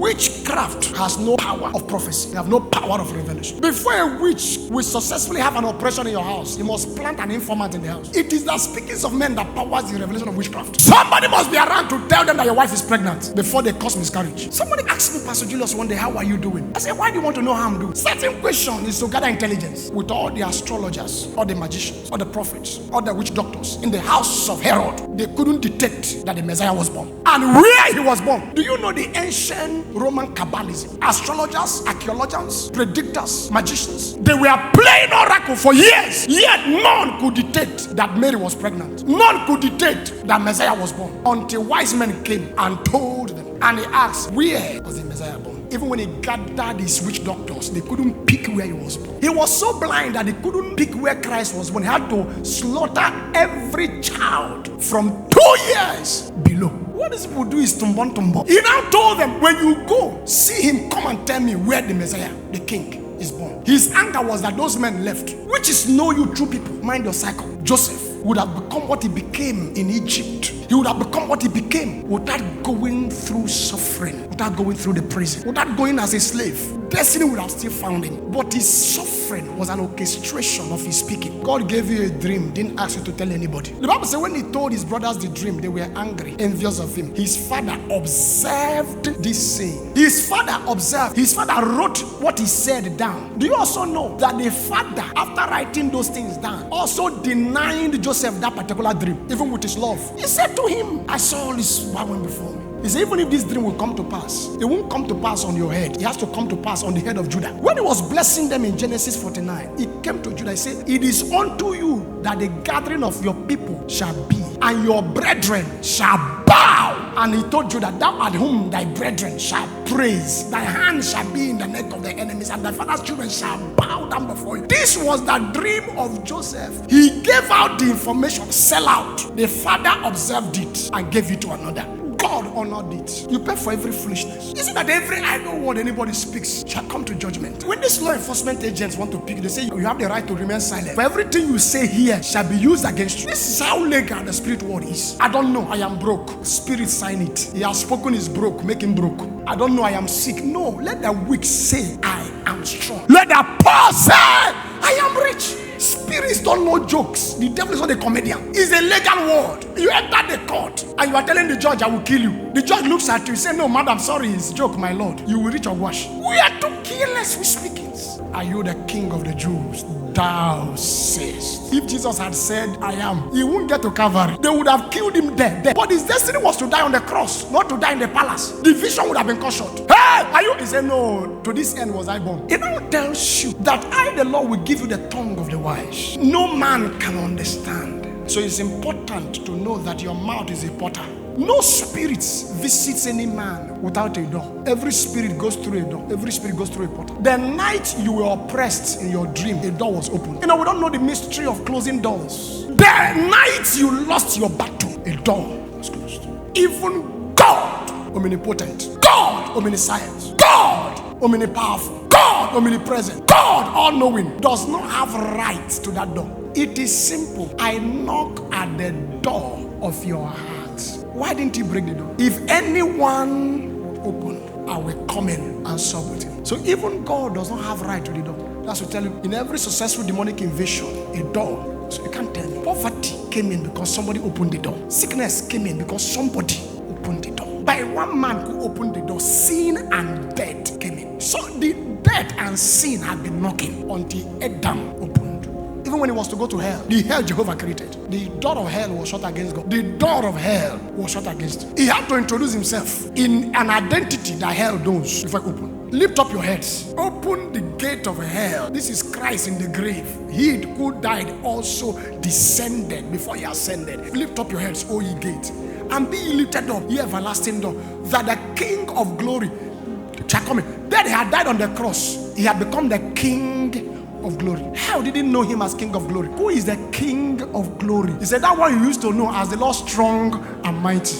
Witchcraft has no power of prophecy. They have no power of revelation. Before a witch will successfully have an operation in your house, you must plant an informant in the house. It is the speakings of men that powers the revelation of witchcraft. Somebody must be around to tell them that your wife is pregnant before they cause miscarriage. Somebody asked me, Pastor Julius, one day, how are you doing? I said, why do you want to know how I'm doing? Certain question is to gather intelligence with all the astrologers, all the magicians, all the prophets, all the witch doctors in the house of Herod. They couldn't detect that the Messiah was born. And where he was born. Do you know the ancient Roman Kabbalism? Astrologers, archaeologians, predictors, magicians, they were playing oracle for years. Yet none could detect that Mary was pregnant. None could detect that Messiah was born. Until wise men came and told them. And he asked, where was the Messiah born? Even when he gathered his witch doctors, they couldn't pick where he was born. He was so blind that he couldn't pick where Christ was born. He had to slaughter every child from 2 years below. What these people do is tumbon. He now told them, when you go, see him, come and tell me where the Messiah, the king, is born. His anger was that those men left, which is know you true people. Mind your cycle. Joseph would have become what he became in Egypt. He would have become what he became without going through suffering, without going through the prison, without going as a slave. Destiny would have still found him. But his suffering was an orchestration of his speaking. God gave you a dream, didn't ask you to tell anybody. The Bible says when he told his brothers the dream, they were angry, envious of him. His father observed this saying. His father observed. His father wrote what he said down. Do you also know that the father, after writing those things down, also denied Joseph that particular dream, even with his love? He said to him, I saw all this went before me. He said, even if this dream will come to pass, it won't come to pass on your head. It has to come to pass on the head of Judah. When he was blessing them in Genesis 49, he came to Judah. He said, it is unto you that the gathering of your people shall be, and your brethren shall bow. And he told Judah, thou at whom thy brethren shall praise, thy hand shall be in the neck of the enemies, and thy father's children shall bow down before you. This was the dream of Joseph. He gave out the information, sell out. The father observed it and gave it to another. God honored it. You pay for every foolishness. Isn't that every idle word anybody speaks shall come to judgment? When these law enforcement agents want to pick, they say you have the right to remain silent. For everything you say here shall be used against you. This is how legal the spirit word is. I don't know, I am broke. Spirit sign it. He has spoken is broke, make him broke. I don't know, I am sick. No, let the weak say I am strong. Let the poor say I am rich. Spirits don't know jokes. The devil is not a comedian. It's a legal word. You enter the court and you are telling the judge, I will kill you. The judge looks at you and says, no, madam, sorry, it's a joke, my lord. You will reach a wash. We are too careless with speakings. Are you the king of the Jews? Thou sayest. If Jesus had said, I am, he wouldn't get to Calvary. They would have killed him there. But his destiny was to die on the cross, not to die in the palace. The vision would have been cut short. Hey, are you? He said, no, to this end was I born. It now tells you that I, the Lord, will give you the tongue of the wise. No man can understand. So it's important to know that your mouth is a portal. No spirit visits any man without a door. Every spirit goes through a door. Every spirit goes through a portal. The night you were oppressed in your dream, a door was opened. You know, we don't know the mystery of closing doors. The night you lost your battle, a door was closed. Even God, omnipotent, God, omniscient, God, omnipowerful, God, omnipresent, God, all-knowing, does not have rights to that door. It is simple. I knock at the door of your heart. Why didn't he break the door? If anyone open, I will come in and sup with him. So even God does not have right to the door. That's to tell you, in every successful demonic invasion, a door. So you can't tell me. Poverty came in because somebody opened the door. Sickness came in because somebody opened the door. By one man who opened the door, sin and death came in. So the death and sin had been knocking until Adam opened. Even when he was to go to hell, the hell Jehovah created, the door of hell was shut against God. The door of hell was shut against him. He had to introduce himself in an identity that hell knows before he opened. Lift up your heads. Open the gate of hell. This is Christ in the grave. He who died also descended before he ascended. Lift up your heads, O ye gates, and be ye lifted up, ye everlasting door, that the King of glory shall come in. Then he had died on the cross. He had become the King of glory. How did he know him as King of glory? Who is the King of glory? He said that one you used to know as the Lord strong and mighty.